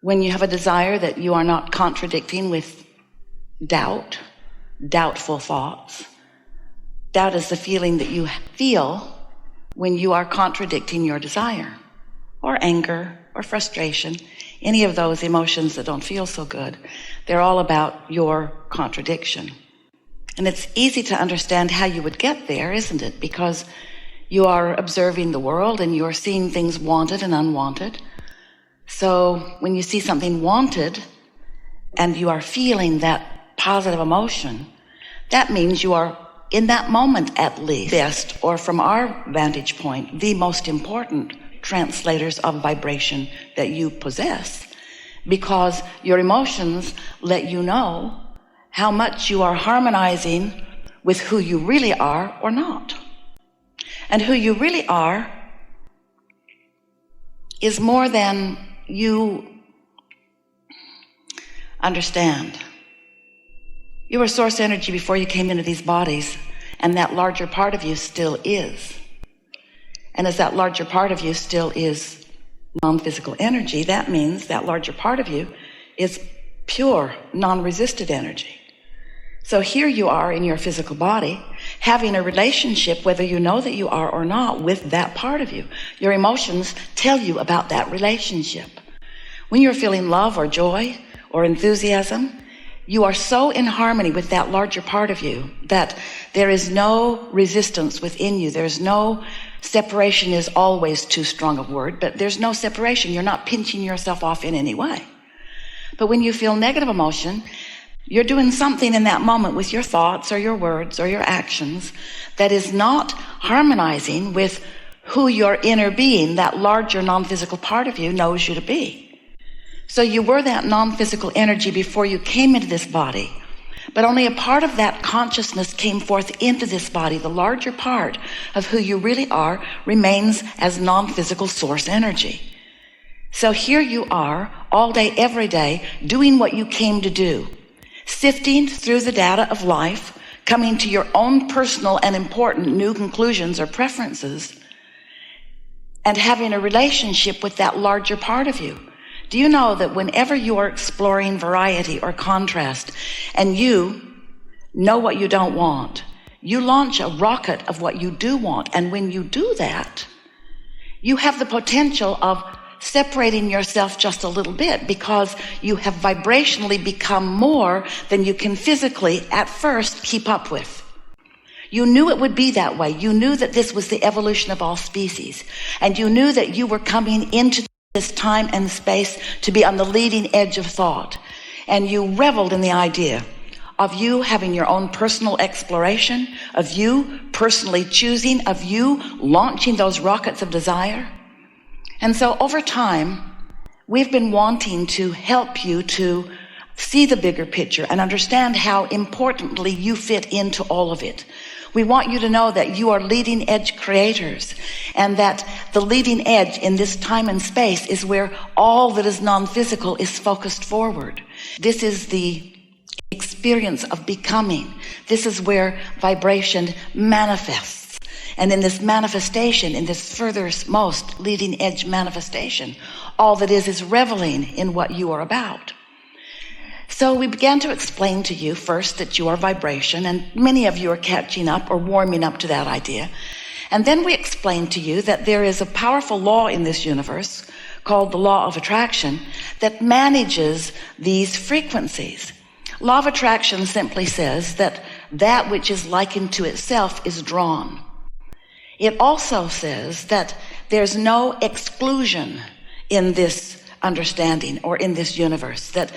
When you have a desire that you are not contradicting with doubt, doubtful thoughts. Doubt is the feeling that you feel when you are contradicting your desire, or anger, or frustration, any of those emotions that don't feel so good. They're all about your contradiction. And it's easy to understand how you would get there, isn't it? Because you are observing the world and you are seeing things wanted and unwanted. So when you see something wanted and you are feeling that positive emotion, that means you are, in that moment at least, best, or from our vantage point, the most important translators of vibration that you possess, because your emotions let you know how much you are harmonizing with who you really are or not. And who you really are is more than you understand. You were source energy before you came into these bodies, and that larger part of you still is. And as that larger part of you still is non-physical energy, that means that larger part of you is pure, non-resisted energy. So here you are in your physical body, having a relationship, whether you know that you are or not, with that part of you. Your emotions tell you about that relationship. When you're feeling love or joy or enthusiasm, you are so in harmony with that larger part of you that there is no resistance within you. There's no separation, is always too strong a word, but there's no separation. You're not pinching yourself off in any way. But when you feel negative emotion, you're doing something in that moment with your thoughts or your words or your actions that is not harmonizing with who your inner being, that larger non-physical part of you, knows you to be. So you were that non-physical energy before you came into this body, but only a part of that consciousness came forth into this body. The larger part of who you really are remains as non-physical source energy. So here you are all day, every day, doing what you came to do, sifting through the data of life, coming to your own personal and important new conclusions or preferences, and having a relationship with that larger part of you. Do you know that whenever you are exploring variety or contrast and you know what you don't want, you launch a rocket of what you do want. And when you do that, you have the potential of separating yourself just a little bit, because you have vibrationally become more than you can physically at first keep up with. You knew it would be that way. You knew that this was the evolution of all species, and you knew that you were coming into this time and space to be on the leading edge of thought, and you reveled in the idea of you having your own personal exploration, of you personally choosing, of you launching those rockets of desire. And so over time, we've been wanting to help you to see the bigger picture and understand how importantly you fit into all of it. We want you to know that you are leading edge creators, and that the leading edge in this time and space is where all that is non-physical is focused forward. This is the experience of becoming. This is where vibration manifests. And in this manifestation, in this furthest most leading edge manifestation, all that is reveling in what you are about. So we began to explain to you first that you are vibration, and many of you are catching up or warming up to that idea. And then we explained to you that there is a powerful law in this universe called the law of attraction that manages these frequencies. Law of attraction simply says that that which is likened to itself is drawn. It also says that there's no exclusion in this understanding or in this universe, that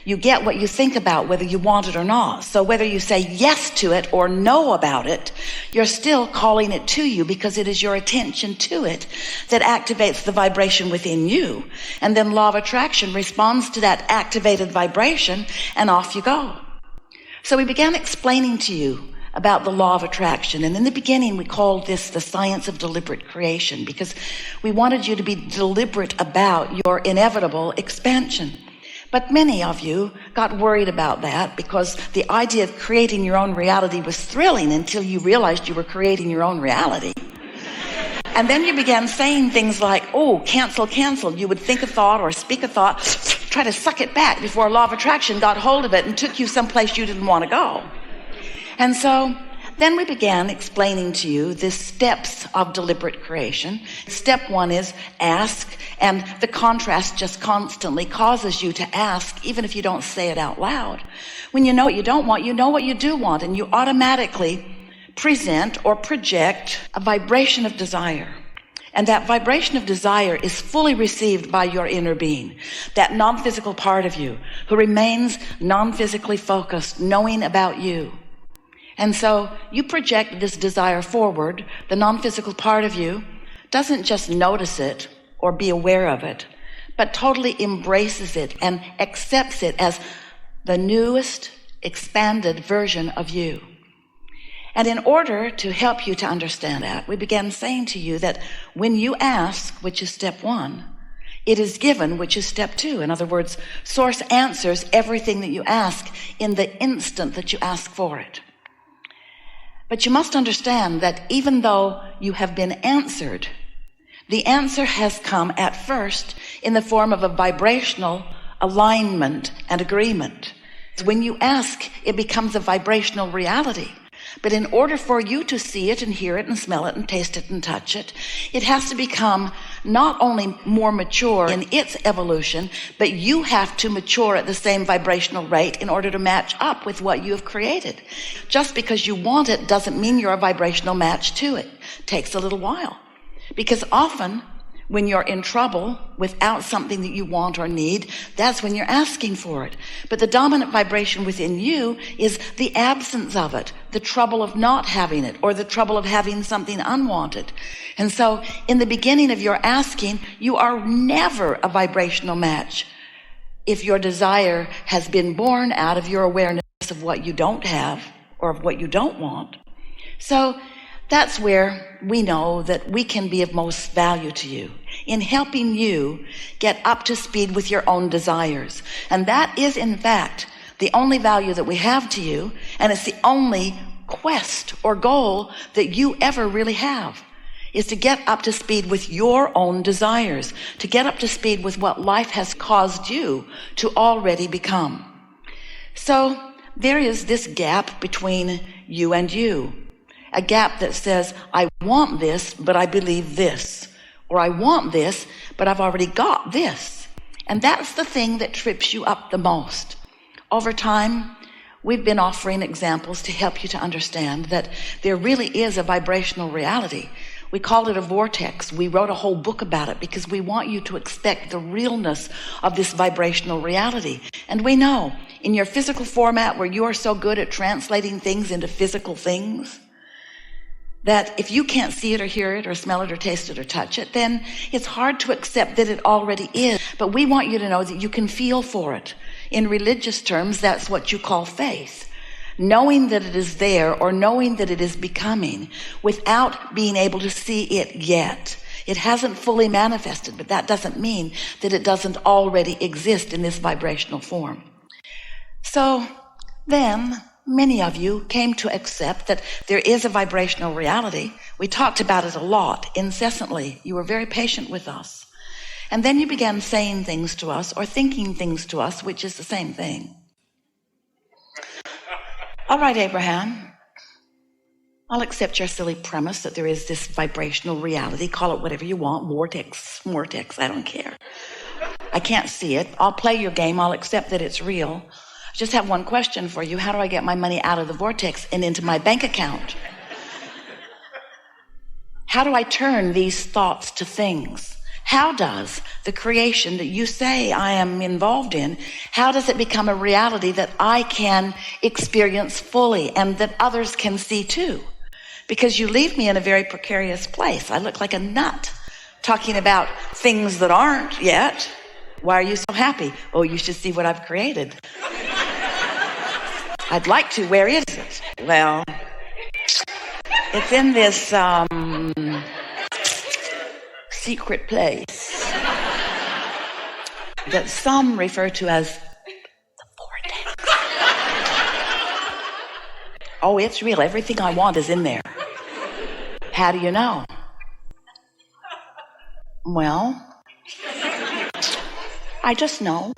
you get what you think about, whether you want it or not. So whether you say yes to it or no about it, you're still calling it to you, because it is your attention to it that activates the vibration within you. And then law of attraction responds to that activated vibration, and off you go. So we began explaining to you about the law of attraction. And in the beginning, we called this the science of deliberate creation, because we wanted you to be deliberate about your inevitable expansion. But many of you got worried about that, because the idea of creating your own reality was thrilling until you realized you were creating your own reality. And then you began saying things like, oh, cancel. You would think a thought or speak a thought, try to suck it back before law of attraction got hold of it and took you someplace you didn't want to go. And so then we began explaining to you the steps of deliberate creation. Step one is ask, and the contrast just constantly causes you to ask, even if you don't say it out loud. When you know what you don't want, you know what you do want, and you automatically present or project a vibration of desire. And that vibration of desire is fully received by your inner being, that non-physical part of you who remains non-physically focused, knowing about you. And so you project this desire forward. The non-physical part of you doesn't just notice it or be aware of it, but totally embraces it and accepts it as the newest, expanded version of you. And in order to help you to understand that, we began saying to you that when you ask, which is step one, it is given, which is step two. In other words, Source answers everything that you ask in the instant that you ask for it. But you must understand that even though you have been answered, the answer has come at first in the form of a vibrational alignment and agreement. When you ask, it becomes a vibrational reality. But in order for you to see it and hear it and smell it and taste it and touch it, it has to become not only more mature in its evolution, but you have to mature at the same vibrational rate in order to match up with what you have created. Just because you want it doesn't mean you're a vibrational match to it. It takes a little while. Because often when you're in trouble without something that you want or need, that's when you're asking for it. But the dominant vibration within you is the absence of it, the trouble of not having it, or the trouble of having something unwanted. And so in the beginning of your asking, you are never a vibrational match if your desire has been born out of your awareness of what you don't have or of what you don't want. So that's where we know that we can be of most value to you, in helping you get up to speed with your own desires. And that is, in fact, the only value that we have to you, and it's the only quest or goal that you ever really have, is to get up to speed with your own desires, to get up to speed with what life has caused you to already become. So there is this gap between you and you. A gap that says, I want this, but I believe this. Or I want this, but I've already got this. And that's the thing that trips you up the most. Over time, we've been offering examples to help you to understand that there really is a vibrational reality. We call it a vortex. We wrote a whole book about it because we want you to expect the realness of this vibrational reality. And we know in your physical format where you are so good at translating things into physical things, that if you can't see it or hear it or smell it or taste it or touch it, then it's hard to accept that it already is. But we want you to know that you can feel for it. In religious terms, that's what you call faith. Knowing that it is there or knowing that it is becoming without being able to see it yet. It hasn't fully manifested, but that doesn't mean that it doesn't already exist in this vibrational form. So then many of you came to accept that there is a vibrational reality. We talked about it a lot, incessantly. You were very patient with us. And then you began saying things to us or thinking things to us, which is the same thing. All right, Abraham, I'll accept your silly premise that there is this vibrational reality. Call it whatever you want, vortex, I don't care. I can't see it. I'll play your game. I'll accept that it's real. I just have one question for you. How do I get my money out of the vortex and into my bank account? How do I turn these thoughts to things? How does the creation that you say I am involved in, how does it become a reality that I can experience fully and that others can see too? Because you leave me in a very precarious place. I look like a nut talking about things that aren't yet. Why are you so happy? Oh, you should see what I've created. I'd like to. Where is it? Well, it's in this secret place that some refer to as the vortex. Oh, it's real. Everything I want is in there. How do you know? Well, I just know.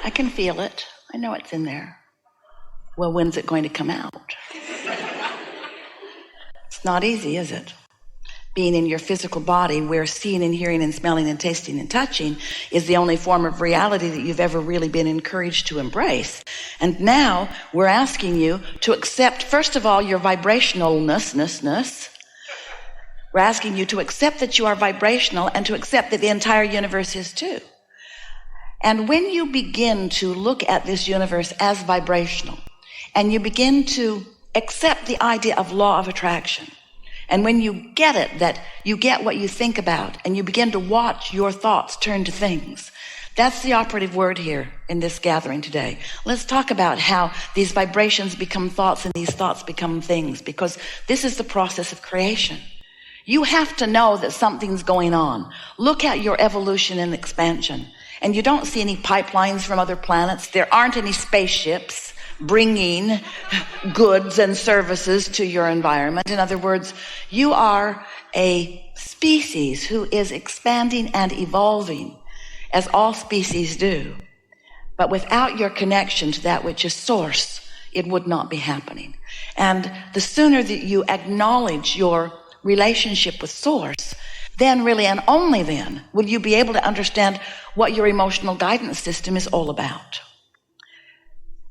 I can feel it. I know it's in there. Well, when's it going to come out? It's not easy, is it? Being in your physical body where seeing and hearing and smelling and tasting and touching is the only form of reality that you've ever really been encouraged to embrace. And now we're asking you to accept, first of all, your vibrationalness. We're asking you to accept that you are vibrational and to accept that the entire universe is too. And when you begin to look at this universe as vibrational, and you begin to accept the idea of law of attraction, and when you get it, that you get what you think about, and you begin to watch your thoughts turn to things, that's the operative word here in this gathering today. Let's talk about how these vibrations become thoughts and these thoughts become things, because this is the process of creation. You have to know that something's going on. Look at your evolution and expansion, and you don't see any pipelines from other planets. There aren't any spaceships bringing goods and services to your environment. In other words, you are a species who is expanding and evolving as all species do. But without your connection to that which is source, it would not be happening. And the sooner that you acknowledge your relationship with source, then really and only then will you be able to understand what your emotional guidance system is all about.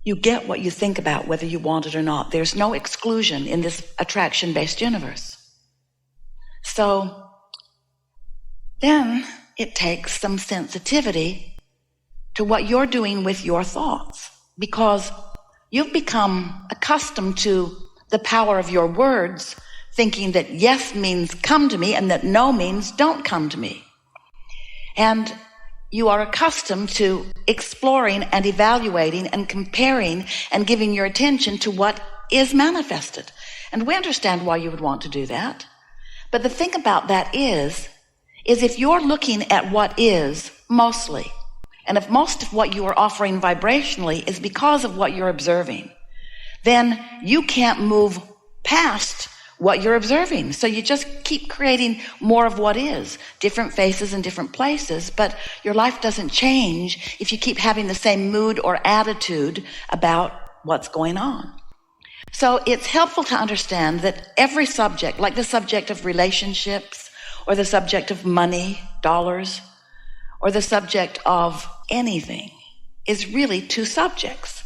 You get what you think about, whether you want it or not. There's no exclusion in this attraction-based universe. So then it takes some sensitivity to what you're doing with your thoughts, because you've become accustomed to the power of your words, thinking that yes means come to me and that no means don't come to me. And you are accustomed to exploring and evaluating and comparing and giving your attention to what is manifested. And we understand why you would want to do that. But the thing about that is if you're looking at what is mostly, and if most of what you are offering vibrationally is because of what you're observing, then you can't move past what you're observing. So you just keep creating more of what is, different faces in different places, but your life doesn't change if you keep having the same mood or attitude about what's going on. So it's helpful to understand that every subject, like the subject of relationships, or the subject of money, dollars, or the subject of anything, is really two subjects.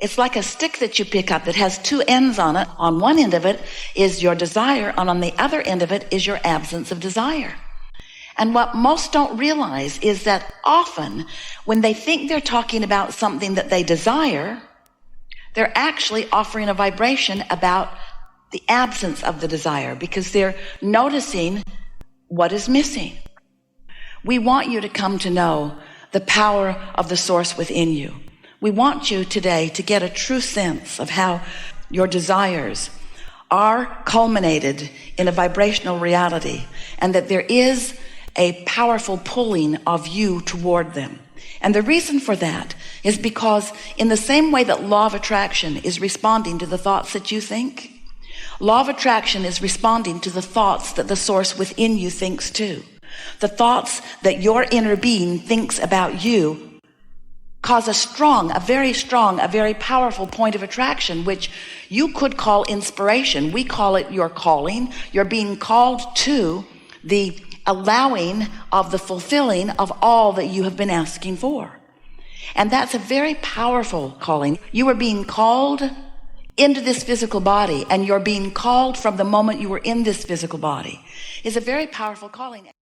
It's like a stick that you pick up that has two ends on it. On one end of it is your desire, and on the other end of it is your absence of desire. And what most don't realize is that often when they think they're talking about something that they desire, they're actually offering a vibration about the absence of the desire, because they're noticing what is missing. We want you to come to know the power of the source within you. We want you today to get a true sense of how your desires are culminated in a vibrational reality, and that there is a powerful pulling of you toward them. And the reason for that is because in the same way that law of attraction is responding to the thoughts that you think, law of attraction is responding to the thoughts that the source within you thinks too. The thoughts that your inner being thinks about you cause a very powerful point of attraction, which you could call inspiration. We call it your calling. You're being called to the allowing of the fulfilling of all that you have been asking for. And that's a very powerful calling. You are being called into this physical body, and you're being called from the moment you were in this physical body. It's a very powerful calling.